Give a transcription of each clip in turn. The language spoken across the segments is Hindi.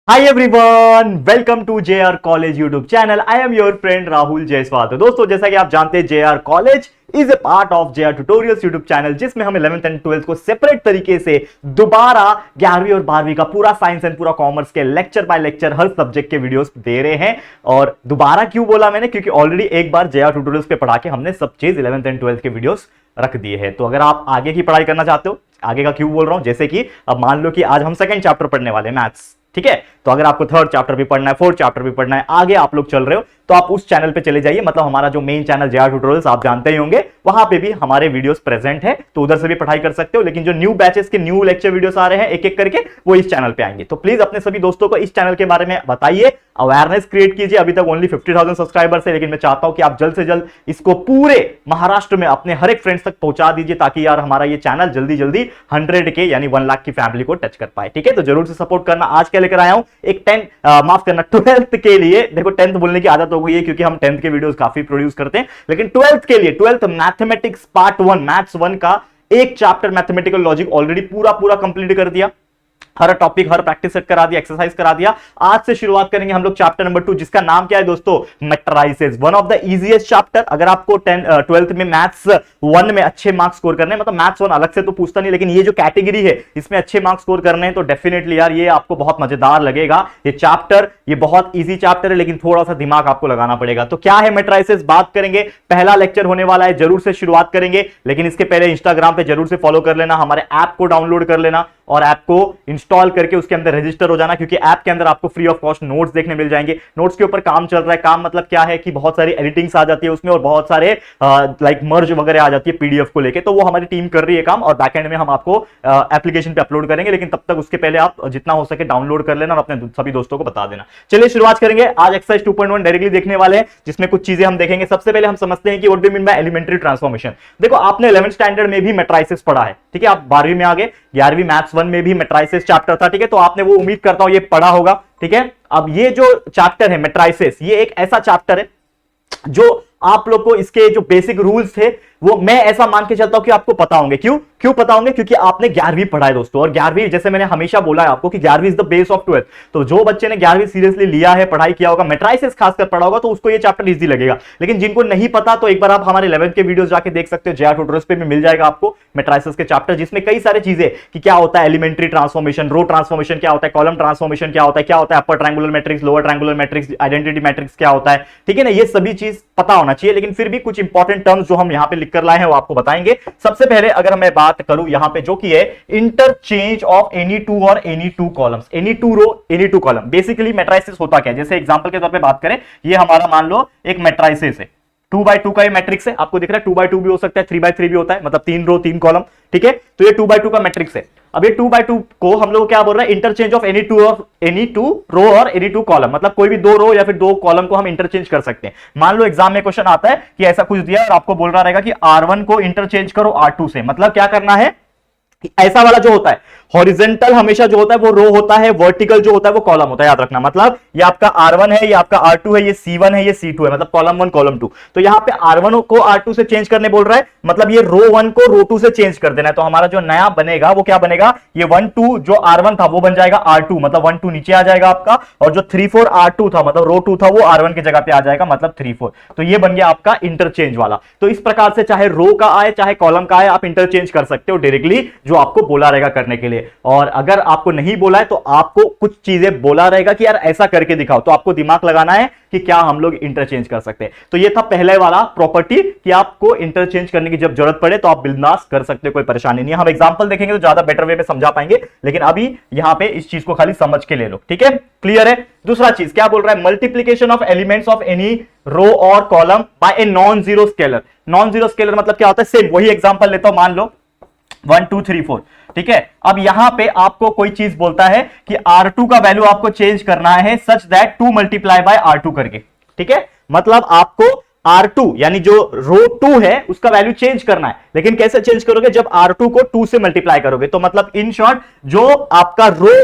Hi everyone, welcome to JR college YouTube channel. I am your friend Rahul Jaiswal. तो दोस्तों, जैसा कि आप जानते हैं, JR college is a part of JR tutorials YouTube channel, जिसमें हम 11th एंड 12th को सेपरेट तरीके से दोबारा 11वीं और 12वीं का पूरा साइंस एंड पूरा कॉमर्स के लेक्चर बाय लेक्चर हर सब्जेक्ट के वीडियोस दे रहे हैं। और दोबारा क्यों बोला मैंने, क्योंकि ऑलरेडी एक बार जेआर ट्यूटोरियल्स पे पढ़ा के हमने सब चीज 11th एंड 12th के वीडियोस रख दिए हैं। तो अगर आप आगे की पढ़ाई करना चाहते हो, आगे का क्यों बोल रहा हूं, जैसे कि अब मान लो कि आज हम सेकंड चैप्टर पढ़ने वाले मैथ्स, ठीक है। तो अगर आपको थर्ड चैप्टर भी पढ़ना है, फोर्थ चैप्टर भी पढ़ना है, आगे आप लोग चल रहे हो, तो आप उस चैनल पे चले जाइए। मतलब हमारा जो मेन चैनल जेआर ट्यूटोरियल्स आप जानते ही होंगे, वहां पे भी हमारे वीडियोस प्रेजेंट है, तो उधर से भी पढ़ाई कर सकते हो। लेकिन जो न्यू बैचेस के न्यू लेक्चर वीडियोस आ रहे हैं एक एक करके, वो इस चैनल पे आएंगे। तो प्लीज अपने सभी दोस्तों को इस चैनल के बारे में बताइए, अवेयरनेस क्रिएट कीजिए। अभी तक ओनली 50,000 सब्सक्राइबर्स है, लेकिन मैं चाहता हूं कि आप जल्द से जल्द इसको पूरे महाराष्ट्र में अपने हर एक फ्रेंड्स तक पहुंचा दीजिए, ताकि यार हमारा ये चैनल जल्दी जल्दी 100 के यानी 1 लाख की फैमिली को टच कर पाए, ठीक है। तो जरूर से सपोर्ट करना। आज क्या लेकर आया हूं, एक 12th के लिए। देखो 10th बोलने की आदत हो गई है, क्योंकि हम 10th के वीडियोस काफी प्रोड्यूस करते हैं, लेकिन 12th के लिए 12th मैथमेटिक्स पार्ट 1 मैथ्स 1 का एक चैप्टर मैथमेटिकल लॉजिक ऑलरेडी पूरा कंप्लीट कर दिया। हर टॉपिक, हर प्रैक्टिस सेट करा दिया, एक्सरसाइज करा दिया। आज से शुरुआत करेंगे हम लोग चैप्टर नंबर 2, जिसका नाम क्या है दोस्तों, matrices. One of the easiest chapter. अगर आपको 12th में मैथ्स 1 में अच्छे मार्क्स स्कोर करने हैं, मतलब मैथ्स 1 अलग से तो पूछता नहीं, लेकिन ये जो कैटेगरी है इसमें अच्छे मार्क्स स्कोर करने हैं, तो डेफिनेटली यार ये आपको बहुत मजेदार लगेगा ये चैप्टर। ये बहुत इजी चैप्टर है, लेकिन थोड़ा सा दिमाग आपको लगाना पड़ेगा। तो क्या है मैट्रिसेस, बात करेंगे। पहला लेक्चर होने वाला है, जरूर से शुरुआत करेंगे। लेकिन इसके पहले इंस्टाग्राम पे जरूर से फॉलो कर लेना, हमारे ऐप को डाउनलोड कर लेना और ऐप को इंस्टॉल करके उसके अंदर रजिस्टर हो जाना, क्योंकि ऐप के अंदर आपको फ्री ऑफ कॉस्ट नोट्स देखने मिल जाएंगे। नोट्स के ऊपर काम चल रहा है। काम मतलब क्या है कि बहुत सारी एडिटिंग्स आ जाती है उसमें, और बहुत सारे लाइक मर्ज वगैरह आ जाती है पीडीएफ को लेके, तो वो हमारी टीम कर रही है काम, और बैकएंड में हम आपको एप्लीकेशन पे अपलोड करेंगे। लेकिन तब तक उसके पहले आप जितना हो सके डाउनलोड कर लेना और अपने सभी दोस्तों को बता देना। चलिए शुरुआत करेंगे। आज एक्सरसाइज 2.1 डायरेक्टली देखने वाले हैं, जिसमें कुछ चीजें हम देखेंगे। सबसे पहले हम समझते हैं कि what do mean by elementary transformation. देखो आपने 11th स्टैंडर्ड में भी मैट्रिसेस पढ़ा है, ठीक है। आप 12वीं में आ गए, 11वीं मैथ्स 1 में भी मैट्रिसेस चैप्टर था, ठीक है। तो आपने वो उम्मीद करता हूं ये पढ़ा होगा, ठीक है। अब ये जो चैप्टर है मैट्रिसेस, ये एक ऐसा चैप्टर है जो आप लोग को इसके जो बेसिक रूल्स थे वो मैं ऐसा मान के चलता हूं कि आपको पता होंगे। क्यों पता होंगे, क्योंकि आपने 11वीं पढ़ा है दोस्तों। और 11वीं, जैसे मैंने हमेशा बोला है आपको कि 11वीं is the base of 12th। तो जो बच्चे ने 11वीं सीरियसली लिया है, पढ़ाई किया होगा, मैट्रिसेस खासकर पढ़ा होगा, तो उसको ये चैप्टर इजी लगेगा। लेकिन जिनको नहीं पता, तो एक बार आप हमारे 11th के वीडियोस जाके देख सकते हो। जेआर ट्यूटोरियल्स पे भी मिल जाएगा आपको मैट्रिसेस के चैप्टर, जिसमें कई सारी चीजें कि क्या होता है एलिमेंट्री ट्रांसफॉर्मेशन, रो ट्रांसफॉर्मेशन क्या होता है, कॉलम ट्रांसफॉर्मेशन क्या होता है upper triangular matrix, lower triangular matrix, identity matrix क्या होता है, ठीक है ना। ये सभी चीज पता होना चाहिए। लेकिन फिर भी कुछ इंपॉर्टेंट टर्म्स जो हम यहां पे लिख कर लाए हैं वो आपको बताएंगे। सबसे पहले अगर मैं बात करूं यहां पे, जो कि है इंटरचेंज ऑफ एनी टू और any two columns, any two row any two column. Basically matrices होता क्या है, जैसे एग्जांपल के तौर पे बात करें, ये हमारा मान लो एक मैट्रिसेस है, 2x2 का ये मैट्रिक्स है। आपको दिख रहा है 2x2 भी हो सकता है, 3x3 भी होता है, मतलब 3 रो 3 कॉलम, ठीक है। तो ये 2x2 का मैट्रिक्स है। अब ये 2x2 को हम लोग क्या बोल रहे हैं, इंटरचेंज ऑफ एनी टू रो और एनी टू कॉलम, मतलब कोई भी 2 रो या फिर 2 कॉलम को हम इंटरचेंज कर सकते हैं। मान लो एग्जाम में क्वेश्चन आता है कि ऐसा कुछ दिया है और आपको बोल रहा रहेगा कि R1 को इंटरचेंज करो R2 से। मतलब क्या करना है, ऐसा वाला जो होता है हॉरिजॉन्टल हमेशा जो होता है वो रो होता है, वर्टिकल जो होता है वो कॉलम होता है, याद रखना। मतलब ये आपका R1 है, ये आपका R2 है, ये C1 है, ये C2 है, मतलब कॉलम 1 कॉलम 2। तो यहां पे R1 को R2 से चेंज करने बोल रहा है, मतलब ये रो 1 को रो 2 से चेंज कर देना है। तो हमारा जो नया बनेगा वो क्या बनेगा, ये 1 2 जो R1 था वो बन जाएगा R2, मतलब 1 2 नीचे आ जाएगा आपका, और जो 3 4 R2 था, मतलब रो 2 था, वो R1 की जगह पे आ जाएगा, मतलब 3 4। तो ये बन गया आपका इंटरचेंज वाला। तो इस प्रकार से चाहे रो का आए चाहे कॉलम का आए, आप इंटरचेंज कर सकते हो डायरेक्टली, जो आपको बोला रहेगा करने के लिए। और अगर आपको नहीं बोला है तो आपको कुछ चीजें बोला रहेगा कि यार ऐसा करके दिखाओ, तो आपको दिमाग लगाना है कि क्या हम लोग इंटरचेंज कर सकते हैं। तो ये था पहले वाला प्रॉपर्टी कि आपको इंटरचेंज करने की जब जरूरत पड़े तो आप बिंदास कर सकते हो, कोई परेशानी नहीं है। हम एग्जांपल देखेंगे तो ज्यादा बेटर वे में समझा पाएंगे, लेकिन अभी यहां पे इस चीज को खाली समझ के ले लो, ठीक है। क्लियर है। दूसरा चीज क्या बोल रहा है, multiplication of elements of any row और column by a non zero scalar. Non zero scalar मतलब क्या होता है, सेम वही एग्जांपल लेता हूं, मान लो 1 2 3 4, ठीक है। अब यहां पे आपको कोई चीज बोलता है कि R2 का वैल्यू आपको चेंज करना है such that 2 multiply by R2 करके, ठीक है। मतलब आपको R2 यानी जो रो 2 है उसका वैल्यू चेंज करना है। लेकिन कैसे चेंज करोगे, जब R2 को 2 से मल्टीप्लाई करोगे। तो मतलब इन शॉर्ट जो आपका रो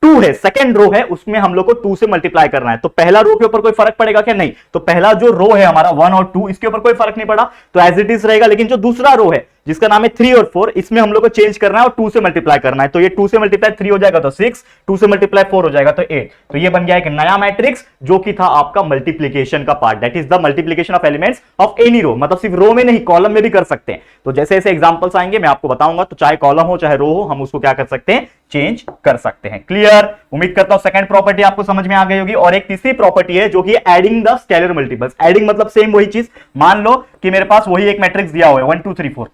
2 है, सेकंड रो है, उसमें हम लोग को 2 से मल्टीप्लाई करना है। तो पहला रो के ऊपर कोई फर्क पड़ेगा क्या, नहीं। तो पहला जो रो है हमारा 1 और 2, इसके ऊपर कोई फर्क नहीं पड़ा, तो एज इट इज रहेगा। लेकिन जो दूसरा रो है जिसका नाम है 3 और 4, इसमें हम लोग को चेंज करना है और 2 से मल्टीप्लाई करना है। तो ये 2 से मल्टीप्लाई 3 हो जाएगा तो 6, 2 से मल्टीप्लाई 4 हो जाएगा तो 8। तो ये बन गया एक नया मैट्रिक्स जो कि था आपका मल्टीप्लीकेशन का part, that is the multiplication of elements of any row. मतलब सिर्फ रो में नहीं, कॉलम में भी कर सकते हैं। तो जैसे जैसे एग्जांपल्स आएंगे मैं आपको बताऊंगा, तो चाहे कॉलम हो चाहे रो हो, हम उसको क्या कर सकते हैं, चेंज कर सकते हैं। क्लियर? उम्मीद करता हूं सेकंड प्रॉपर्टी आपको समझ में आ गई होगी। और एक तीसरी प्रॉपर्टी है जो कि adding the scalar multiples. Adding मतलब सेम वही चीज, मान लो कि मेरे पास वही एक मैट्रिक्स दिया हुआ है 1 2 3 4।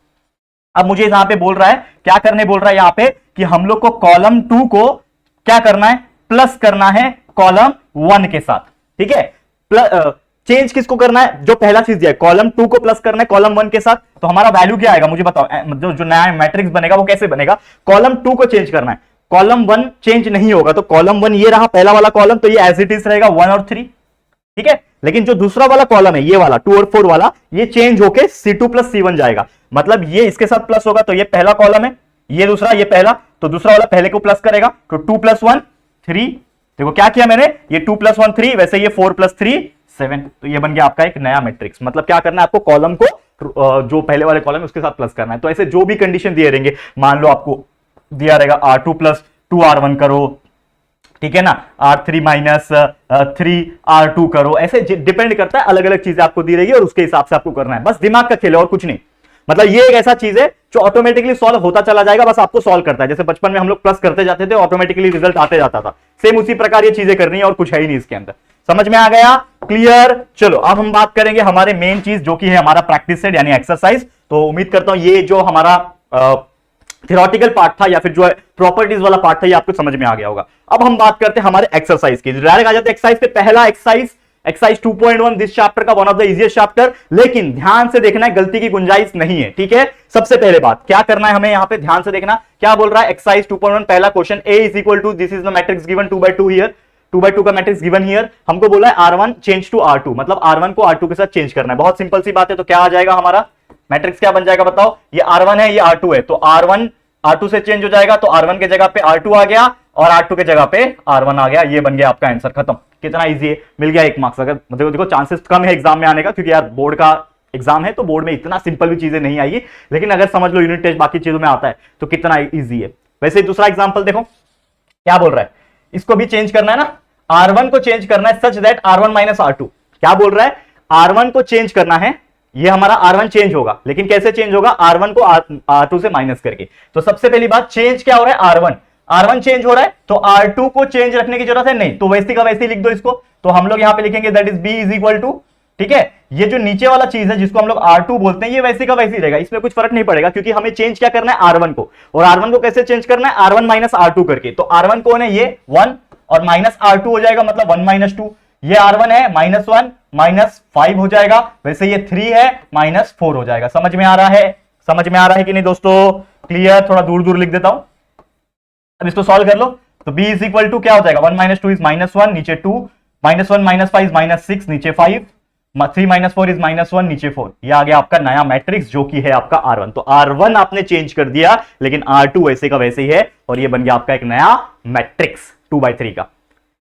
अब मुझे यहां पे बोल रहा है, क्या करने बोल रहा है यहां पे, कि हम लोग को कॉलम 2 को क्या करना है, प्लस करना है कॉलम 1 के साथ। ठीक है, चेंज किसको करना है, जो पहला चीज दिया है कॉलम 2 को प्लस करना है कॉलम 1 के साथ। तो हमारा वैल्यू क्या आएगा मुझे बताओ, जो नया मैट्रिक्स बनेगा वो कैसे बनेगा, कॉलम 2 को चेंज करना है, कॉलम 1 चेंज नहीं होगा। तो कॉलम 1 ये रहा पहला वाला कॉलम, तो ये एज इट इज रहेगा 1 और 3। ठीक है, लेकिन जो दूसरा वाला कॉलम है ये वाला 2 और 4 वाला, ये चेंज होके C2 प्लस C1 जाएगा। मतलब ये इसके साथ प्लस होगा, तो ये पहला कॉलम है, ये दूसरा, ये पहला, तो दूसरा वाला पहले को प्लस करेगा। तो 2 + 1 3। देखो क्या किया मैंने, ये 2 + 1 3, वैसे ये 4 + 3 7। तो ये बन गया आपका एक नया मैट्रिक्स। मतलब क्या करना है आपको, कॉलम को जो पहले वाले कॉलम है उसके साथ प्लस करना है। तो ऐसे जो भी कंडीशन दिए रहेंगे, मान लो आपको दिया रहेगा R2 + 2R1 करो, ठीक है ना, R3 - 3R2 करो, ऐसे डिपेंड करता है, अलग अलग चीजें आपको दी रहेगी और उसके हिसाब से आपको करना है। बस दिमाग का खेल है और कुछ नहीं। मतलब ये एक ऐसा चीज है जो ऑटोमेटिकली सॉल्व होता चला जाएगा, बस आपको सॉल्व करता है। जैसे बचपन में हम लोग प्लस करते जाते थे, ऑटोमेटिकली रिजल्ट आते जाता था, सेम उसी प्रकार ये चीजें करनी है और कुछ है ही नहीं इसके अंदर। समझ में आ गया? क्लियर? चलो अब हम बात करेंगे हमारे मेन चीज जो कि है हमारा प्रैक्टिस सेट यानी एक्सरसाइज। तो उम्मीद करता हूं ये जो हमारा थियोरेटिकल पार्ट था या फिर जो प्रॉपर्टीज वाला पार्ट था ये आपको समझ में आ गया होगा। अब हम बात करते हैं हमारे एक्सरसाइज की। डायरेक्ट आ जाते हैं एक्सरसाइज पे। पहला एक्सरसाइज 2.1 दिस चैप्टर का one of the easiest chapter. लेकिन ध्यान से देखना है, गलती की गुंजाइश नहीं है। ठीक है, सबसे पहले बात क्या करना है हमें, यहां पे ध्यान से देखना क्या बोल रहा है। एक्सरसाइज 2.1 पहला question, A = this is the matrix given 2/2 here, 2/2 का मैट्रिक्स गिवन हियर। हमको बोला है R1 चेंज टू R2, मतलब R1 को R2 के साथ चेंज करना है। बहुत सिंपल सी बात है। तो क्या आ जाएगा हमारा मैट्रिक्स, क्या बन जाएगा बताओ। ये R1 है, ये R2 है, तो R1 R2 से चेंज हो जाएगा, तो R1 के जगह पे R2 आ गया और R2 के जगह पे R1 आ गया। ये बन गया आपका आंसर, खत्म। कितना इजी है, मिल गया 1 मार्क्स। अगर देखो चांसेस कम है एग्जाम में आने का, क्योंकि यार बोर्ड का एग्जाम है तो बोर्ड में इतना सिंपल भी चीजें नहीं आएगी, लेकिन अगर समझ लो यूनिट टेस्ट बाकी चीजों में आता है तो कितना इजी है। वैसे दूसरा एग्जाम्पल देखो क्या बोल रहा है, इसको भी चेंज करना है ना, R1 को चेंज करना है सच दैट R1 - R2। क्या बोल रहा है, R1 को चेंज करना है, ये हमारा R1 चेंज होगा, लेकिन कैसे चेंज होगा, R1 को R2 से माइनस करके। तो सबसे पहली बात, चेंज क्या हो रहा है, R1 चेंज हो रहा है, तो R2 को चेंज रखने की जरूरत है नहीं, तो वैसे का वैसे लिख दो इसको। तो हम लोग यहां पे लिखेंगे दैट इज B = ठीक है, ये जो नीचे वाला चीज है जिसको हम लोग R2 बोलते हैं, ये वैसे का वैसे ही रहेगा, इसमें कुछ फर्क नहीं पड़ेगा, क्योंकि हमें चेंज क्या करना है R1 को। और R1 को कैसे चेंज करना है, R1 - R2 करके। तो R1 कौन है, ये 1 और माइनस R2 हो जाएगा, मतलब 1 - 2। ये R1 है, -1 -5 हो जाएगा, वैसे ये 3 है, -4 हो जाएगा। समझ में आ रहा है, समझ में आ रहा है कि नहीं दोस्तों? क्लियर? थोड़ा दूर दूर लिख देता हूं, अब इसको सॉल्व कर लो। तो B = क्या हो जाएगा, 1 - 2 इज -1, नीचे 2, -1 - 5 -6, नीचे 5, 3 - 4 इज -1, नीचे 4। ये आ गया आपका नया मैट्रिक्स जो कि है आपका R1। तो R1 आपने चेंज कर दिया, लेकिन R2 वैसे का वैसे ही है, और ये बन गया आपका एक नया मैट्रिक्स 2/3 का।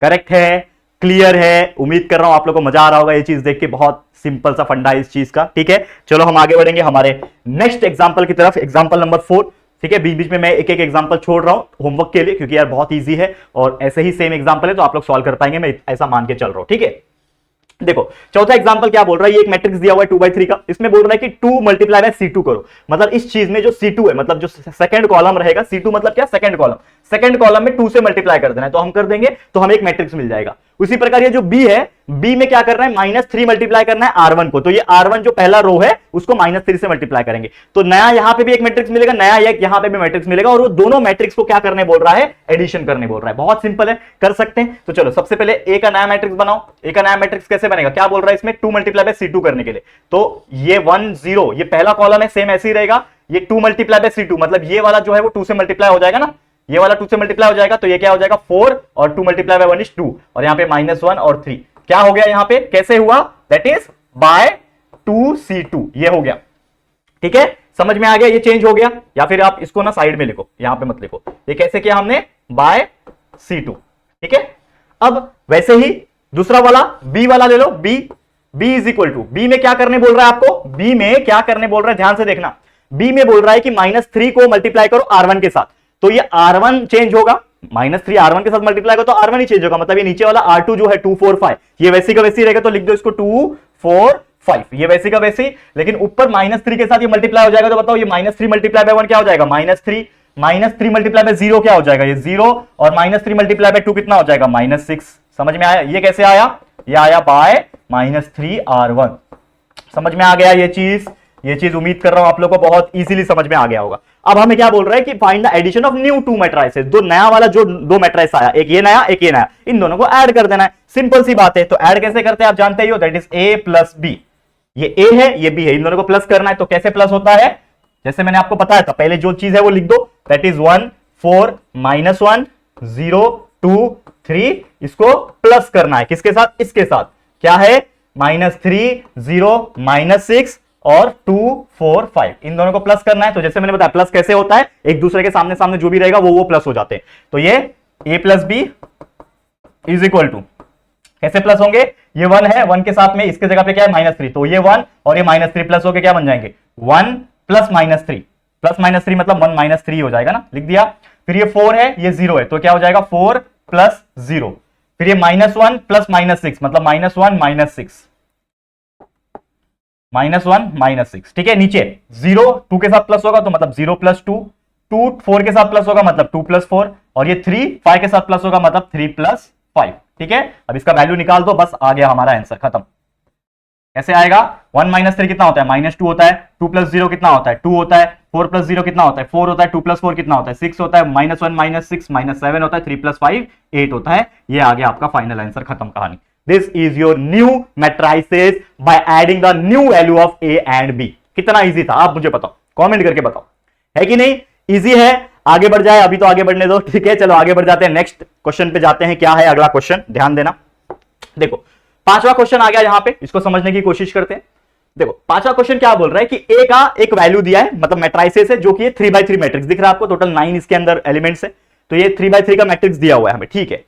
करेक्ट है? क्लियर है? उम्मीद कर रहा हूं आप लोगों को मजा आ रहा होगा ये चीज देख के। बहुत सिंपल सा फंडा है इस चीज का। ठीक है, चलो हम आगे बढ़ेंगे हमारे नेक्स्ट एग्जांपल की तरफ, एग्जांपल नंबर 4। ठीक है, बीच बीच में मैं एक एक एग्जांपल छोड़ रहा हूं होमवर्क के लिए, क्योंकि यार बहुत इजी है और ऐसे ही सेम एग्जांपल है तो आप लोग सॉल्व कर पाएंगे, मैं ऐसा मान के चल रहा हूं। ठीक है, देखो चौथा एग्जांपल क्या बोल रहा है, ये एक मैट्रिक्स दिया हुआ है 2/3 का। इसमें बोल रहा है कि 2 × C2 करो। मतलब इस चीज में जो C2 है, मतलब जो सेकंड कॉलम रहेगा, C2 मतलब क्या, सेकंड कॉलम, सेकंड कॉलम में 2 से मल्टीप्लाई कर देना है, तो हम कर देंगे, तो हमें एक मैट्रिक्स मिल जाएगा। उसी प्रकार ये जो B है, B में क्या करना है, -3 मल्टीप्लाई करना है R1 को। तो ये R1 जो पहला रो है उसको -3 से मल्टीप्लाई करेंगे, तो नया यहां पे भी एक मैट्रिक्स मिलेगा, नया एक यहां पे भी मैट्रिक्स मिलेगा, और वो दोनों मैट्रिक्स को क्या करने बोल रहा है, एडिशन करने बोल रहा है। बहुत सिंपल है, कर सकते हैं। तो चलो सबसे पहले A का नया मैट्रिक्स बनाओ। A का नया मैट्रिक्स कैसे बनेगा, क्या बोल रहा है इसमें, 2 × C2 करने के लिए। तो ये 1 0, ये पहला कॉलम है, सेम ऐसे ही रहेगा। ये 2 × C2 मतलब ये वाला जो है वो 2 से मल्टीप्लाई हो जाएगा ना, ये वाला 2 से मल्टीप्लाई हो जाएगा, तो ये क्या हो जाएगा 4, और 2 × 1 इज 2, और यहां पे -1 और 3 क्या हो गया, यहां पे कैसे हुआ, दैट इज बाय 2C2, ये हो गया। ठीक है, समझ में आ गया, ये चेंज हो गया। या फिर आप इसको ना साइड में लिखो, यहां पे मत लिखो, ये कैसे किया हमने, बाय C2। ठीक है, अब वैसे ही दूसरा वाला B वाला ले लो। B = B में क्या करने बोल रहा है आपको, B में क्या करने बोल रहा है, ध्यान से देखना। बी में बोल रहा है कि -3 को मल्टीप्लाई करो R1 के साथ, तो ये R1 चेंज होगा, -3 R1 के साथ मल्टीप्लाई करो तो R1 ही चेंज होगा, मतलब ये नीचे वाला R2 जो है 2 4 5 ये वैसी का वैसी रहेगा, तो लिख दो इसको 2 4 5, ये वैसी का वैसी, लेकिन ऊपर -3 के साथ ये मल्टीप्लाई हो जाएगा, तो बताओ ये -3 मल्टीप्लाई बाय 1 क्या हो जाएगा, -3 मल्टीप्लाई बाय 0 क्या हो जाएगा, ये 0, और -3 मल्टीप्लाई बाय 2 कितना हो जाएगा, -6। समझ में आया? ये कैसे आया? ये आया बाय -3R1। समझ में आ गया ये चीज उम्मीद कर रहा हूं आप लोगों को बहुत इजीली समझ में आ गया होगा। अब हमें क्या बोल रहा है कि find the addition of new 2 matrices, दो नया वाला जो 2 मैट्रिक्स आया, एक ये नया एक ये नया, इन दोनों को ऐड कर देना है। सिंपल सी बात है, तो ऐड कैसे करते हैं आप जानते ही हो, that is A plus B। ये A है ये B है, इन दोनों को प्लस करना है, तो कैसे प्लस होता है, जैसे मैंने आपको बताया था, पहले जो चीज है वो लिख दो, दैट इज 1 4 -1 0 2 3, इसको प्लस करना है किसके साथ, इसके साथ, क्या है -3 0 -6 और 2 4 5, इन दोनों को प्लस करना है। तो जैसे मैंने बताया प्लस कैसे होता है, एक दूसरे के सामने सामने जो भी रहेगा वो प्लस हो जाते हैं। तो ये A plus B is equal to, कैसे प्लस होंगे, ये 1 है, 1 के साथ में इसके जगह पे क्या है -3, तो ये 1 और ये -3 प्लस होके क्या बन जाएंगे, 1 प्लस -3 मतलब 1 -3 हो जाएगा ना, लिख दिया। फिर ये 4 है ये 0 है, तो क्या हो जाएगा 4 प्लस 0, फिर ये -1 प्लस -6 मतलब -1 -6 -1 -6, ठीक है। नीचे 0 2 के साथ प्लस होगा तो मतलब 0 प्लस 2, 2 4 के साथ प्लस होगा मतलब 2 प्लस 4, और ये 3 5 के साथ प्लस होगा मतलब 3 प्लस 5, ठीक है। अब इसका वैल्यू निकाल दो, बस आ गया हमारा आंसर, खत्म। कैसे आएगा, 1 -3 कितना होता है, -2 होता है, 2 प्लस 0 कितना होता है, 2 होता है, 4 प्लस 0 कितना होता है, 4 होता है, 2 प्लस 4 कितना होता है, 6 होता है, -1 -6 -7 होता है, 3 प्लस 5 8 होता है। ये आ गया आपका फाइनल आंसर, खत्म कहानी। This is your new matrices by adding the new value of A and B। कितना इजी था आप मुझे बताओ, कमेंट करके बताओ, है कि नहीं, इजी है। आगे बढ़ जाए, अभी तो आगे बढ़ने दो, ठीक है। चलो आगे बढ़ जाते हैं, नेक्स्ट क्वेश्चन पे जाते हैं। क्या है अगला क्वेश्चन, ध्यान देना। देखो 5वां क्वेश्चन आ गया यहां पे, इसको समझने की कोशिश करते हैं। देखो 5वां क्वेश्चन क्या बोल रहा है कि A का एक वैल्यू दिया है, मतलब मैट्रिसेस है, जो कि 3x3 मैट्रिक्स दिख रहा है आपको, टोटल 9 इसके अंदर एलिमेंट्स है, तो ये 3x3 का मैट्रिक्स दिया हुआ है हमें, ठीक है।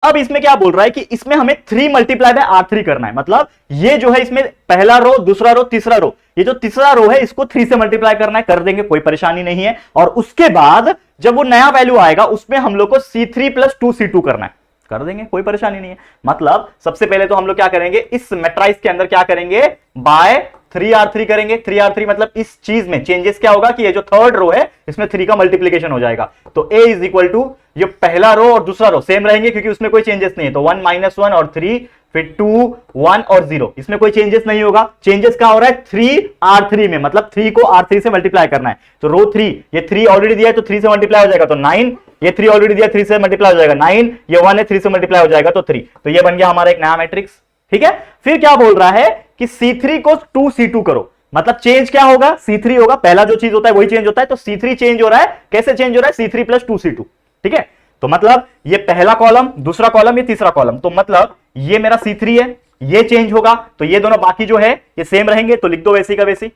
अब इसमें क्या बोल रहा है कि इसमें हमें 3 मल्टीप्लाई बाय R3 करना है, मतलब ये जो है इसमें पहला रो, दूसरा रो, तीसरा रो, ये जो तीसरा रो है इसको 3 से मल्टीप्लाई करना है, कर देंगे, कोई परेशानी नहीं है। और उसके बाद जब वो नया वैल्यू आएगा उसमें हम लोग को C3 प्लस 2C2 करना है, कर देंगे, कोई परेशानी नहीं है। मतलब सबसे पहले तो हम लोग क्या करेंगे, इस मैट्रिक्स के अंदर क्या करेंगे, बाय 3R3 करेंगे। 3R3 मतलब इस चीज में चेंजेस क्या होगा कि ये जो थर्ड रो है इसमें 3 का मल्टीप्लीकेशन हो जाएगा, तो A इज इक्वल टू, ये पहला रो और दूसरा रो सेम रहेंगे क्योंकि उसमें कोई चेंजेस नहीं है, तो 1 -1 और 3, फिर 2 1 और 0, इसमें कोई चेंजेस नहीं होगा। चेंजेस क्या हो रहा है 3R3 में, मतलब 3 को R3 से मल्टीप्लाई करना है, तो रो 3, ये 3 ऑलरेडी दिया है तो 3 से मल्टीप्लाई हो जाएगा तो 9, ये 3 ऑलरेडी दिया 3 से मल्टीप्लाई हो जाएगा 9, ये 1 है 3 से मल्टीप्लाई हो जाएगा तो 3, तो ये बन गया हमारा एक नया मैट्रिक्स, ठीक है। फिर क्या बोल रहा है कि C3 को 2C2 करो, मतलब चेंज क्या होगा, C3 होगा, पहला जो चीज होता है वही चेंज होता है, तो C3 चेंज हो रहा है, कैसे चेंज हो रहा है, C3 प्लस 2C2, ठीक है। तो मतलब ये पहला कॉलम, दूसरा कॉलम, ये तीसरा कॉलम, तो मतलब ये मेरा C3 है, ये चेंज होगा, तो ये दोनों बाकी जो है ये सेम रहेंगे, तो लिख दो वैसी का वैसी।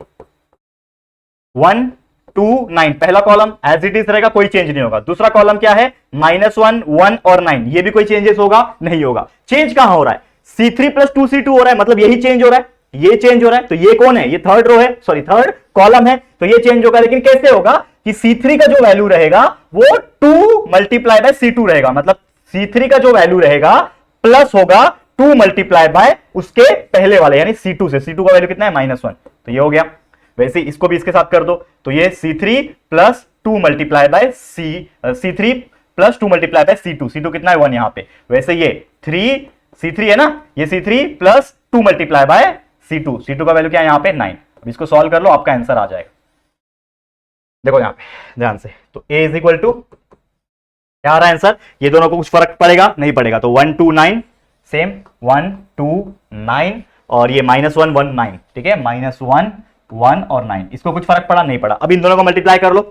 1 2 9 पहला कॉलम एज इट इज रहेगा, कोई चेंज नहीं होगा। दूसरा कॉलम क्या है, -1 1 और 9, ये भी कोई चेंजेस होगा नहीं होगा। चेंज कहां हो रहा है, C3 प्लस 2C2 हो रहा है, मतलब यही चेंज हो रहा है, ये चेंज हो रहा है, तो ये कौन है, ये थर्ड रो है, सॉरी थर्ड कॉलम है, तो ये चेंज होगा। लेकिन कैसे होगा कि C3 का जो वैल्यू रहेगा वो 2 मल्टीप्लाई बाय C2 रहेगा, मतलब C3 का जो वैल्यू रहेगा प्लस होगा 2 मल्टीप्लाई बाय उसके पहले वाले यानी C2 से। C2 का वैल्यू कितना है, -1, तो ये हो गया। वैसे इसको भी इसके साथ कर दो, तो ये C3 plus 2 multiply by C3 plus 2 multiply by C2, C2 कितना है 1 यहां पे। वैसे ये 3 C3 है ना, ये C3 plus 2 multiply by C2, C2 का वैल्यू क्या है यहां पे 9। अब इसको सॉल्व कर लो, आपका आंसर आ जाएगा। देखो यहां पे ध्यान से, तो A इज इक्वल टू क्या आ रहा है आंसर, ये दोनों को कुछ फर्क पड़ेगा नहीं पड़ेगा, तो 1 2 9 सेम 1 2 9 और ये -1 1 9, ठीक है, -1 1 और 9, इसको कुछ फर्क पड़ा नहीं पड़ा। अब इन दोनों को मल्टीप्लाई कर लो,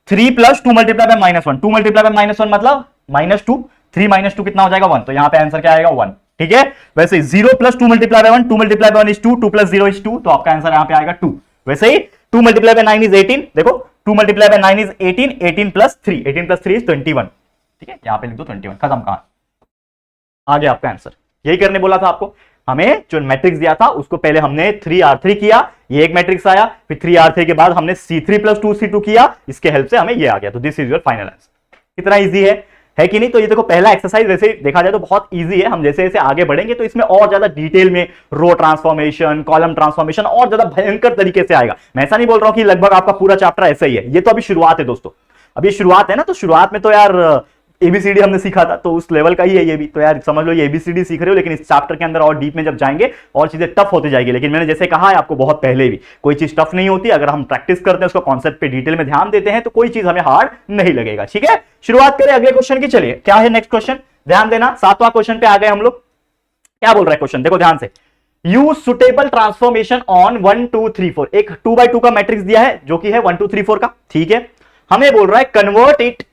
3 plus 2 multiply by -1, 2 multiply by -1 मतलब -2, 3 -2 कितना हो जाएगा 1, तो यहां पे आंसर क्या आएगा 1, ठीक है। वैसे 0 plus 2 multiply by 1, 2 multiply by 1 is 2, 2 plus 0 is 2, तो आपका आंसर यहां पे आएगा 2। वैसे ही 2 मल्टीप्लाई बाय 9 इज 18, देखो 2 multiply by 9 is 18, 18 plus 3, 18 plus 3 is 21, ठीक है, यहां पे लिख दो 21, खत्म कहानी, आ गया आपका आंसर। यही करने बोला था आपको, हमें जो मैट्रिक्स दिया था उसको पहले हमने 3R3 किया, ये एक मैट्रिक्स आया, फिर 3R3 के बाद हमने C3 + 2C2 किया, इसके हेल्प से हमें ये आ गया। तो this is your final answer. कितना इजी है कि नहीं? तो ये देखो पहला एक्सरसाइज वैसे देखा जाए तो बहुत इजी है। हम जैसे जैसे आगे बढ़ेंगे तो इसमें और ज्यादा डिटेल में रो ट्रांसफॉर्मेशन, कॉलम ट्रांसफॉर्मेशन और ज्यादा भयंकर तरीके से आएगा। मैं ऐसा नहीं बोल रहा हूं कि लगभग आपका पूरा चैप्टर ऐसा ही है, ये तो अभी शुरुआत है दोस्तों, अभी शुरुआत है ना। तो शुरुआत में तो यार एबीसीडी हमने सीखा था, तो उस लेवल का ही है ये भी। तो यार समझ लो ये एबीसीडी सीख रहे हो, लेकिन इस चैप्टर के अंदर और डीप में जब जाएंगे और चीजें टफ होती जाएगी। लेकिन मैंने जैसे कहा है आपको बहुत पहले भी, कोई चीज टफ नहीं होती, अगर हम प्रैक्टिस करते हैं, उसको कॉन्सेप्ट पे डिटेल में ध्यान देते हैं, तो कोई चीज हमें हार्ड नहीं लगेगा। ठीक है, शुरुआत करें अगले क्वेश्चन की। चलिए क्या है नेक्स्ट क्वेश्चन, ध्यान देना। 7वां क्वेश्चन पे आ गए हम लोग। क्या बोल रहा है क्वेश्चन, देखो ध्यान से। Use suitable transformation on 1 2 3 4। एक 2x2 का मैट्रिक्स दिया है जो कि है 1 2 3 4 का। ठीक है, हमें बोल रहा है convert it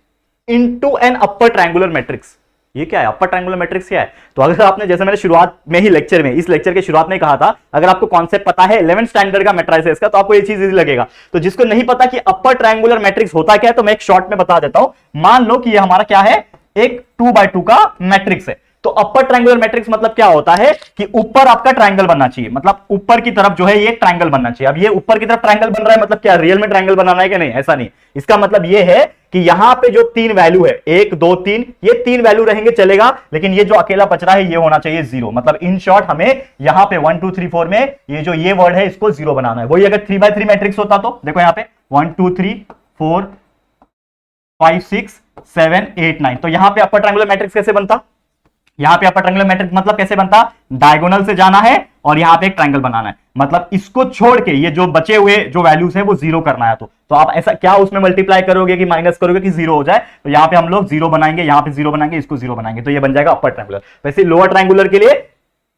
into an upper triangular matrix. ये क्या है, अपर ट्रायंगुलर मैट्रिक्स क्या है? तो अगर आपने, जैसे मैंने शुरुआत में ही लेक्चर में, इस लेक्चर के शुरुआत में कहा था, अगर आपको कॉन्सेप्ट पता है 11th स्टैंडर्ड का मैट्रिसेस का, तो आपको ये चीज इजी लगेगा। तो जिसको नहीं पता कि अपर ट्रायंगुलर मैट्रिक्स होता क्या है, तो मैं एक शॉर्ट में बता देता हूं। मान लो कि ये हमारा क्या है, एक 2x2 का मैट्रिक्स है। तो अपर ट्रायंगुलर मैट्रिक्स मतलब क्या होता है कि ऊपर आपका ट्रायंगल बनना चाहिए, मतलब ऊपर की तरफ जो है ये ट्रायंगल बनना चाहिए। अब ये ऊपर की तरफ ट्रायंगल बन रहा है, मतलब क्या रियल में ट्रायंगल बनाना है कि नहीं? ऐसा नहीं। इसका मतलब ये है कि यहां पे जो 3 वैल्यू है, 1 2 3, ये 3 वैल्यू रहेंगे चलेगा, लेकिन ये जो अकेला बच रहा है ये होना चाहिए 0। मतलब इन शॉर्ट हमें यहां पे 1 2 3 4 में ये जो ये वर्ड है इसको 0 बनाना है। वही अगर 3x3 मैट्रिक्स होता तो देखो यहां पे 1 2 3 4 5 6 7 8 9, तो यहां पे अपर ट्रायंगुलर मैट्रिक्स कैसे बनता? यहां पे अपर ट्रायंगुलर मैट्रिक्स मतलब कैसे बनता? डायगोनल से जाना है और यहां पे एक ट्रायंगल बनाना है, मतलब इसको छोड़ के ये जो बचे हुए जो वैल्यूज है वो 0 करना है। तो आप ऐसा क्या उसमें मल्टीप्लाई करोगे कि माइनस करोगे कि 0 हो जाए? तो यहां पे हम लोग 0 बनाएंगे, यहां पे 0 बनाएंगे, इसको 0 बनाएंगे, तो ये बन जाएगा अपर ट्रायंगुलर। वैसे लोअर ट्रायंगुलर के लिए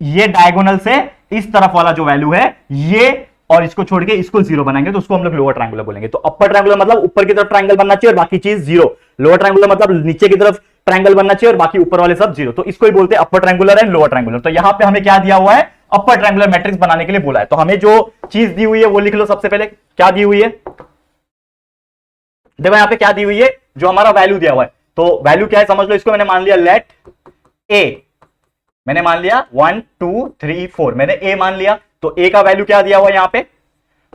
ये डायगोनल से इस तरफ वाला जो वैल्यू है ये, और इसको छोड़ के इसको 0 बनाएंगे, तो उसको हम लोग लोअर ट्रायंगुलर बोलेंगे। तो अपर ट्रायंगुलर मतलब ऊपर की तरफ ट्रायंगल बनना चाहिए और बाकी चीज 0। लोअर ट्रायंगुलर मतलब नीचे की तरफ ट्रायंगल बनना चाहिए और बाकी ऊपर वाले सब 0। तो इसको ही बोलते हैं upper triangular and lower triangular. तो यहां पे हमें क्या दिया हुआ है, अपर ट्रायंगुलर मैट्रिक्स बनाने के लिए बोला है। तो हमें जो चीज दी हुई है वो लिख लो सबसे पहले। क्या दी हुई है, देखो यहां पे क्या दी हुई है, जो हमारा वैल्यू दिया हुआ है। तो वैल्यू क्या है समझ लो, इसको मैंने मान लिया लेट ए, मैंने मान लिया 1 2 3 4, मैंने ए मान लिया। तो ए का वैल्यू क्या दिया हुआ है यहां पे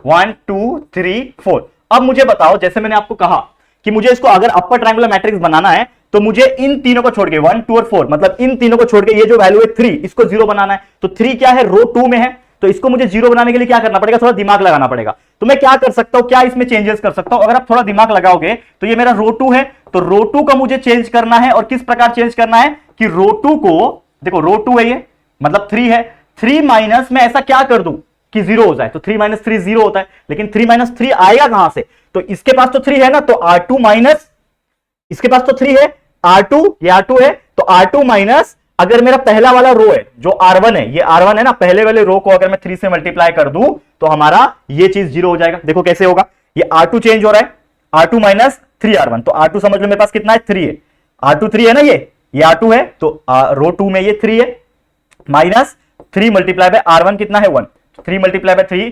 1 2 3 4। अब मुझे बताओ, जैसे मैंने आपको कहा कि मुझे इसको अगर अपर ट्रायंगुलर मैट्रिक्स बनाना है तो मुझे इन तीनों को छोड़ के 1 2 और 4, मतलब इन तीनों को छोड़ के ये जो वैल्यू है 3, इसको 0 बनाना है। तो 3 क्या है, रो 2 में है, तो इसको मुझे 0 बनाने के लिए क्या करना पड़ेगा, थोड़ा दिमाग लगाना पड़ेगा। तो मैं क्या कर सकता हूं, क्या इसमें चेंजेस कर सकता हूं? अगर आप थोड़ा दिमाग लगाओगे तो ये मेरा रो 2 है, तो रो 2 का मुझे चेंज करना है। और किस प्रकार चेंज करना है कि रो 2 को, देखो रो 2 है ये, मतलब 3 है, 3 माइनस में ऐसा क्या कर दूं कि 0 हो जाए। तो 3 - 3 0 होता है, लेकिन 3 - 3 आएगा कहां से? तो इसके पास तो 3 है ना, तो R2 माइनस, इसके पास तो 3 है, R2, ये R2 है, तो R2 माइनस, अगर मेरा पहला वाला रो है जो R1 है, ये R1 है ना, पहले वाले रो को अगर मैं 3 से मल्टीप्लाई कर दूं तो हमारा ये चीज 0 हो जाएगा। देखो कैसे होगा, ये R2 चेंज हो रहा है, R2 माइनस 3R1, तो R2 समझ लो मेरे पास कितना है, 3 है। R2 3 है ना, ये R2 है, तो रो 2 में ये 3 है, माइनस 3 मल्टीप्लाई बाय R1 कितना है 1, 3 multiply by 3,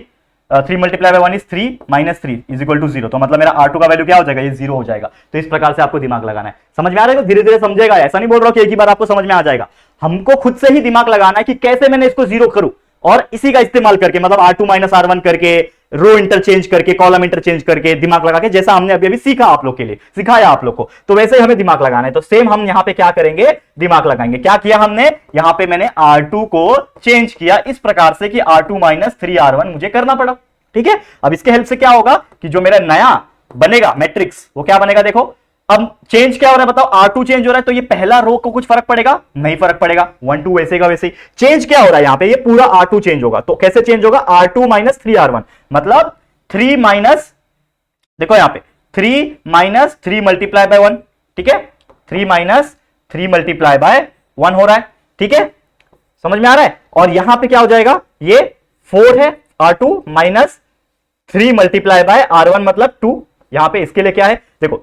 3 multiply by 1 is 3 minus 3 is equal to 0। तो मतलब मेरा R2 का वैल्यू क्या हो जाएगा, ये 0 हो जाएगा। तो इस प्रकार से आपको दिमाग लगाना है। समझ में आ रहा है? धीरे धीरे समझेगा, ऐसा नहीं बोल रहा कि एक ही बार आपको समझ में आ जाएगा। हमको खुद से ही दिमाग लगाना है कि कैसे मैंने इसको 0 करूं, और इसी का इस्तेमाल करके, मतलब R2 माइनस R1 करके, रो इंटरचेंज करके, कॉलम इंटरचेंज करके, दिमाग लगा के, जैसा हमने अभी अभी सीखा आप लोग के लिए, सिखाया आप लोग को, तो वैसे ही हमें दिमाग लगाना है। तो सेम हम यहां पे क्या करेंगे, दिमाग लगाएंगे। क्या किया हमने यहां पे, मैंने R2 को चेंज किया इस प्रकार से कि R2 माइनस 3R1 मुझे करना पड़ा। ठीक है, अब इसके हेल्प से क्या होगा कि जो मेरा नया बनेगा मैट्रिक्स, वो क्या बनेगा, देखो अब चेंज क्या हो रहा है बताओ, R2 चेंज हो रहा है, तो ये पहला रो को कुछ फर्क पड़ेगा? नहीं फर्क पड़ेगा, 1 2 वैसे का वैसे ही। चेंज क्या हो रहा है यहां पे, ये पूरा R2 चेंज होगा। तो कैसे चेंज होगा, R2 माइनस 3R1, मतलब 3 माइनस, देखो यहां पे 3 माइनस 3 मल्टीप्लाई बाय 1, ठीक है, 3 माइनस 3 मल्टीप्लाई बाय 1 हो रहा है। ठीक है, समझ में आ रहा है? और यहां पे क्या हो जाएगा, ये 4 है, R2 minus 3 multiply bye R1 मतलब 2। यहां पे इसके लिए क्या है, देखो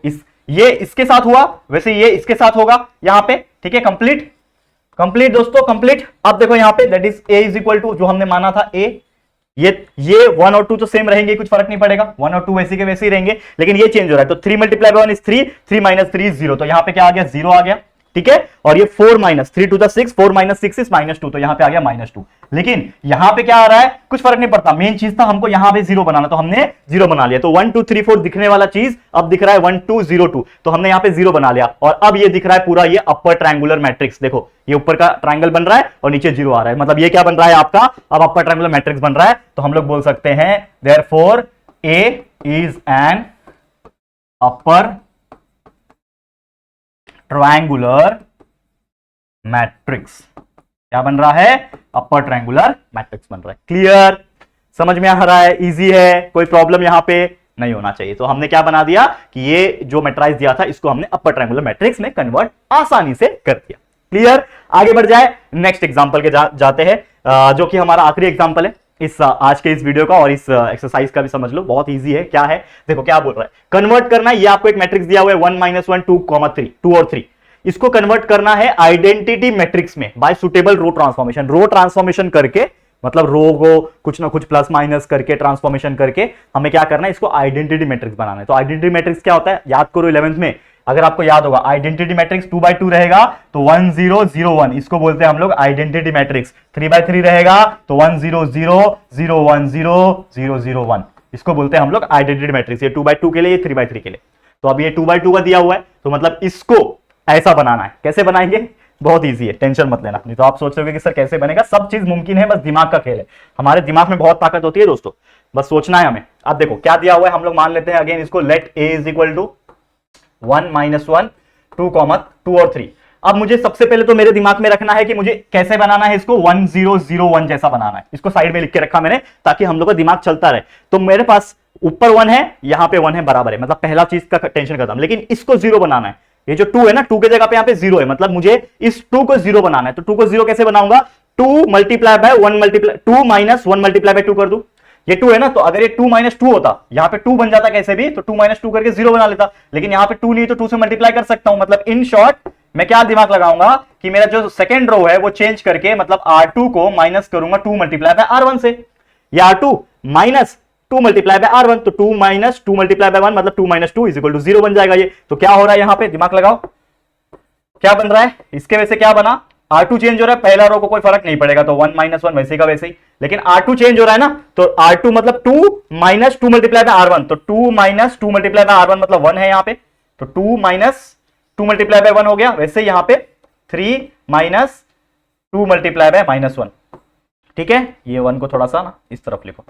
ये इसके साथ हुआ, वैसे ये इसके साथ होगा यहां पे। ठीक है, कंप्लीट दोस्तों, कंप्लीट। अब देखो यहां पे that is a is equal to, जो हमने माना था a, ये 1 और 2 तो सेम रहेंगे, कुछ फर्क नहीं पड़ेगा, 1 और 2 वैसे के वैसे ही रहेंगे, लेकिन ये चेंज हो रहा है। तो 3 multiply by 1 is 3, 3 minus 3 is 0, तो यहां पे क्या आ गया, 0 आ गया। ठीक है, और ये 4 minus 3 to the 6, 4 minus 6 is -2, तो यहां पे आ गया -2। लेकिन यहां पे क्या आ रहा है, कुछ फर्क नहीं पड़ता, मेन चीज था हमको यहां पे 0 बनाना, तो हमने 0 बना लिया। तो 1 2 3 4 दिखने वाला चीज अब दिख रहा है 1 2 0 2, तो हमने यहां पे 0 बना लिया। और अब ये दिख रहा है पूरा ये अपर ट्रायंगुलर मैट्रिक्स, देखो ये ऊपर का ट्रायंगल बन रहा है और नीचे 0 आ रहा है, मतलब ये क्या बन रहा है आपका, अब अपर ट्रायंगुलर मैट्रिक्स बन रहा है। तो हम लोग बोल सकते हैं therefore A is an upper triangular matrix. क्या बन रहा है, अपर ट्रायंगुलर मैट्रिक्स बन रहा है। क्लियर, समझ में आ रहा है, इजी है, कोई प्रॉब्लम यहां पे नहीं होना चाहिए। तो हमने क्या बना दिया कि ये जो मैट्रिक्स दिया था इसको हमने अपर ट्रायंगुलर मैट्रिक्स में कन्वर्ट आसानी से कर दिया। क्लियर, आगे बढ़ जाए, नेक्स्ट एग्जांपल के जाते हैं, जो कि हमारा आखिरी एग्जांपल है इस आज के इस वीडियो का, और इस एक्सरसाइज का भी समझ लो, बहुत इजी है। क्या है, देखो क्या बोल रहा है, कन्वर्ट करना है, ये आपको एक मैट्रिक्स दिया हुआ है 1 -1 2, 3, 2 और 3, इसको कन्वर्ट करना है आइडेंटिटी मैट्रिक्स में by suitable row transformation. Row transformation करके, मतलब रो को कुछ ना कुछ प्लस माइनस करके, ट्रांसफॉर्मेशन करके हमें क्या करना है, इसको आइडेंटिटी मैट्रिक्स बनाना है। तो आइडेंटिटी मैट्रिक्स क्या होता है, याद करो 11th में, अगर आपको याद होगा, आइडेंटिटी मैट्रिक्स 2x2 रहेगा तो 1 0 0 1, इसको बोलते हैं हम लोग आइडेंटिटी मैट्रिक्स। 3x3 रहेगा तो 1 0 0 0 1 0 0 0 1, इसको बोलते हैं हम लोग आइडेंटिटी मैट्रिक्स। ये 2x2 के लिए, ये 3x3 के लिए। तो अब ये 2x2 का दिया हुआ है, तो मतलब इसको ऐसा बनाना है। कैसे बनाएंगे, बहुत इजी है, टेंशन मत लेना। नहीं तो आप सोच रहे हो कि सर कैसे बनेगा, सब चीज मुमकिन है, बस दिमाग का खेल है। हमारे दिमाग में बहुत ताकत होती है दोस्तों, बस सोचना है हमें। अब देखो क्या दिया हुआ है, हम लोग मान लेते हैं अगेन इसको, let a is equal to 1 -1 2, 2 और 3। अब मुझे सबसे पहले तो मेरे दिमाग में रखना है कि मुझे कैसे बनाना है इसको, 1 0 0 1 जैसा बनाना है। इसको साइड में लिख के रखा मैंने ताकि हम लोग का दिमाग चलता रहे। तो मेरे पास ऊपर 1 है, यहां पे 1 है, बराबर है, मतलब पहला चीज का टेंशन खत्म। लेकिन इसको 0 बनाना है, ये जो 2 है ना, 2 के जगह पे यहां पे 0 है, मतलब मुझे इस 2 को 0 बनाना है। तो 2 को 0 कैसे बनाऊंगा, 2 multiply by 1 multiply 2 minus 1 multiply by 2 कर दूं। ये 2 है ना, तो अगर ये 2 - 2 होता, यहां पे 2 बन जाता कैसे भी, तो 2 - 2 करके 0 बना लेता। लेकिन यहां पे 2 नहीं, तो 2 से मल्टीप्लाई कर सकता हूं। मतलब इन शॉर्ट मैं क्या दिमाग लगाऊंगा कि मेरा जो सेकंड रो है वो चेंज करके, मतलब R2 को माइनस करूंगा 2 मल्टीप्लाई बाय R1 से, या R2 minus 2 multiply by R1, तो 2 - 2 मल्टीप्लाई बाय 1 मतलब 2 - 2 इज इक्वल टू 0 बन जाएगा ये। तो क्या हो रहा है यहां पे, दिमाग लगाओ, क्या बन रहा है, इसके वजह से क्या बना, R2 चेंज हो रहा है, पहला रो को कोई फर्क नहीं पड़ेगा, तो 1 - 1 वैसे का वैसे ही। लेकिन R2 चेंज हो रहा है ना, तो R2 मतलब 2 - 2 मल्टीप्लाई बाय R1, तो 2 - 2 मल्टीप्लाई बाय R1 मतलब 1 है यहां पे, तो 2 - 2 मल्टीप्लाई बाय 1 हो गया। वैसे यहां पे 3 - 2 मल्टीप्लाई बाय -1, ठीक है। ये 1 को थोड़ा सा ना इस तरफ लिखो,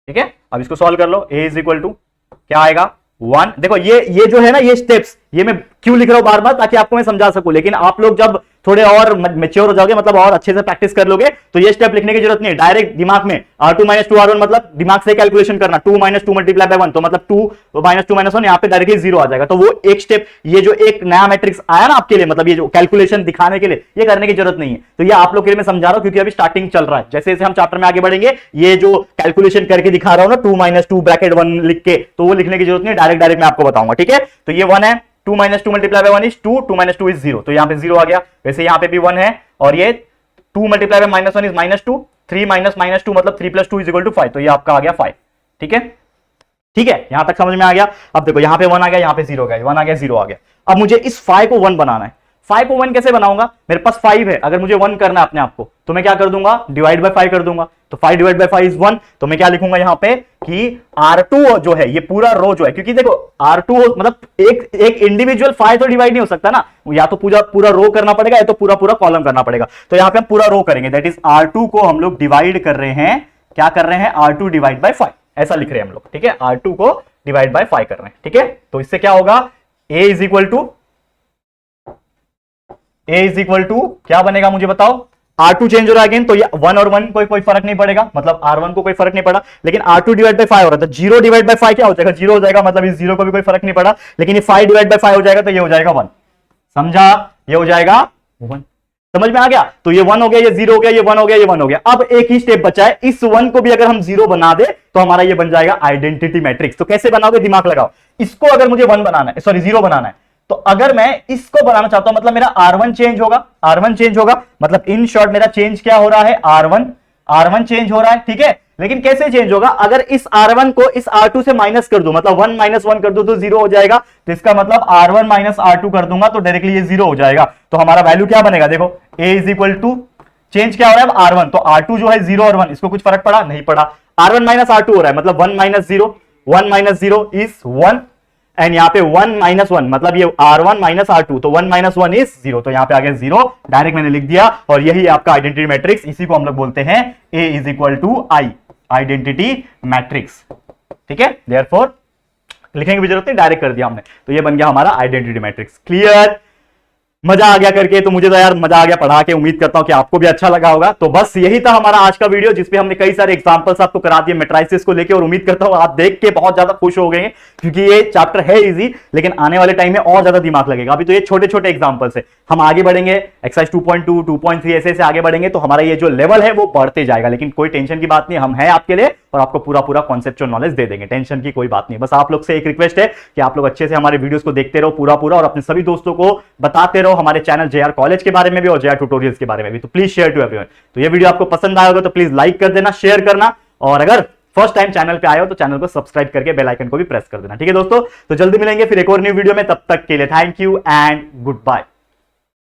ठीक है। अब इसको सॉल्व कर लो, a इज इक्वल टू क्या आएगा 1। देखो ये जो है ना, ये स्टेप्स, ये मैं क्यों लिख रहा हूं बार बार, ताकि आपको मैं समझा सकूं। लेकिन आप लोग जब थोड़े और मैच्योर हो जाओगे, मतलब और अच्छे से प्रैक्टिस कर लोगे, तो ये स्टेप लिखने की जरूरत नहीं है। डायरेक्ट दिमाग में R2 - 2 R1, मतलब दिमाग से कैलकुलेशन करना, 2 - 2 मल्टीप्लाई बाय 1, तो मतलब 2 - 2 - 1 यहां पे डायरेक्टली 0 आ जाएगा। तो वो एक स्टेप, ये जो एक नया मैट्रिक्स आया ना आपके लिए, मतलब ये जो कैलकुलेशन दिखाने के लिए, ये करने की जरूरत नहीं है। तो ये आप लोग के लिए मैं समझा रहा हूं, क्योंकि अभी स्टार्टिंग चल रहा है। जैसे जैसे हम चैप्टर में आगे बढ़ेंगे, ये जो कैलकुलेशन करके दिखा रहा हूं ना, 2 - 2 ब्रैकेट 1 लिख के, तो वो लिखने की जरूरत नहीं, डायरेक्ट मैं आपको बताऊंगा, ठीक है। तो ये 1 है, 2 - 2 मल्टीप्लाई बाय 1 इज 2, 2 - 2 इज 0, तो यहां पे 0 आ गया। वैसे यहां पे भी 1 है, और ये 2 मल्टीप्लाई बाय -1 इज -2, 3 - 2 मतलब 3 + 2 इज इक्वल टू 5, तो ये आपका आ गया 5, ठीक है। ठीक है, यहां तक समझ में आ गया। अब देखो यहां पे 1 आ गया, यहां पे 0 आ गया, 1 आ गया, 0 आ गया। अब मुझे इस 5 को 1 बनाना है। 5 को 1 कैसे बनाऊंगा, मेरे पास 5 है, अगर मुझे 1 करना है अपने आप को, तो मैं क्या कर दूंगा, डिवाइड बाय 5 कर दूंगा। तो 5 डिवाइड बाय 5 इज 1, तो मैं क्या लिखूंगा यहां पे कि R2 जो है, ये पूरा रो जो है, क्योंकि देखो R2 मतलब एक इंडिविजुअल 5 तो डिवाइड नहीं हो सकता ना, या तो पूरा रो करना पड़ेगा, या तो पूरा कॉलम करना पड़ेगा। तो यहां पे हम पूरा रो करेंगे, दैट इज R2 को हम लोग डिवाइड कर रहे हैं, क्या कर रहे हैं, R2 डिवाइड बाय 5 ऐसा लिख रहे हैं हम लोग, ठीक है। R2 को डिवाइड बाय 5 कर रहे हैं, ठीक है। तो इससे क्या होगा, a इज इक्वल टू क्या बनेगा मुझे बताओ, R2 चेंज हो रहा है अगेन, तो ये 1 और 1 कोई फर्क नहीं पड़ेगा, मतलब R1 को कोई फर्क नहीं पड़ा। लेकिन R2 डिवाइड बाय 5 हो रहा था, 0 डिवाइड बाय 5 क्या हो जाएगा, 0 हो जाएगा, मतलब इस 0 को भी कोई फर्क नहीं पड़ा। लेकिन ये 5 डिवाइड बाय 5 हो जाएगा, तो ये हो जाएगा 1, समझा, ये हो जाएगा 1, समझ में आ गया। तो ये 1 हो गया, ये 0 हो गया, ये 1 हो गया, ये 1 हो गया। अब एक ही स्टेप बचा है, इस 1 को भी अगर हम 0 बना दे तो हमारा ये बन जाएगा आइडेंटिटी मैट्रिक्स। तो कैसे बनाओगे, दिमाग लगाओ। इसको अगर मुझे 1 बनाना है, सॉरी 0 बनाना है, तो अगर मैं इसको बनाना चाहता हूं, मतलब मेरा R1 चेंज होगा, R1 चेंज होगा, मतलब इन शॉर्ट मेरा चेंज क्या हो रहा है, R1 R1 चेंज हो रहा है, ठीक है, लेकिन कैसे चेंज होगा, अगर इस R1 को इस R2 से माइनस कर दो, मतलब 1 - 1 कर दो तो 0 हो जाएगा, तो इसका मतलब R1 - R2 कर दूंगा तो डायरेक्टली ये 0 हो जाएगा। तो हमारा वैल्यू क्या बनेगा, देखो A is equal to, change क्या हो रहा है अब R1, तो R2 जो है 0 और 1, इसको कुछ फर्क पड़ा नहीं पड़ा, R1 - R2 हो रहा है, मतलब 1 - 0, 1 - 0 इज 1, एंड यहाँ पे 1 - 1 मतलब ये R1 - R2, तो 1 - 1 इज 0, तो यहाँ पे आ गया 0, डायरेक्ट मैंने लिख दिया, और यही आपका आइडेंटिटी मैट्रिक्स, इसी को हम लोग बोलते हैं A is equal to I, identity matrix, ठीक है। देयरफॉर लिखने की भी जरूरत नहीं, डायरेक्ट कर दिया हमने, तो ये बन गया हमारा आइडेंटिटी मैट्रिक्स। क्लियर, मजा आ गया करके, तो मुझे तो यार मजा आ गया पढ़ा के, उम्मीद करता हूं कि आपको भी अच्छा लगा होगा। तो बस यही था हमारा आज का वीडियो, जिसपे हमने कई सारे एग्जांपल्स आपको करा दिए मैट्रिसेस को लेके, और उम्मीद करता हूं आप देख के बहुत ज्यादा खुश हो गए हैं, क्योंकि ये चैप्टर है इजी, लेकिन आने वाले टाइम में और ज्यादा दिमाग लगेगा। अभी तो ये छोटे छोटे एग्जांपल्स है, हम आगे बढ़ेंगे एक्सरसाइज 2.2, 2.3 ऐसे आगे बढ़ेंगे तो हमारा ये जो लेवल है वो बढ़ते जाएगा। लेकिन कोई टेंशन की बात नहीं, हम हैं आपके लिए, और आपको पूरा पूरा कॉन्सेप्चुअल नॉलेज दे देंगे, टेंशन की कोई बात नहीं। बस आप लोग से एक रिक्वेस्ट है कि आप लोग अच्छे से हमारे वीडियोस को देखते रहो पूरा पूरा, और अपने सभी दोस्तों को बताते रहो हमारे चैनल जेआर कॉलेज के बारे में भी और जेआर ट्यूटोरियल्स के बारे में भी। तो प्लीज शेयर टू एवरीवन। तो ये वीडियो आपको पसंद आया होगा तो प्लीज लाइक कर देना, शेयर करना, और अगर फर्स्ट टाइम चैनल पे आए हो तो चैनल को सब्सक्राइब करके बेल आइकन को भी प्रेस कर देना, ठीक है दोस्तों। तो जल्दी मिलेंगे फिर एक और न्यू वीडियो में, तब तक के लिए thank you and good bye.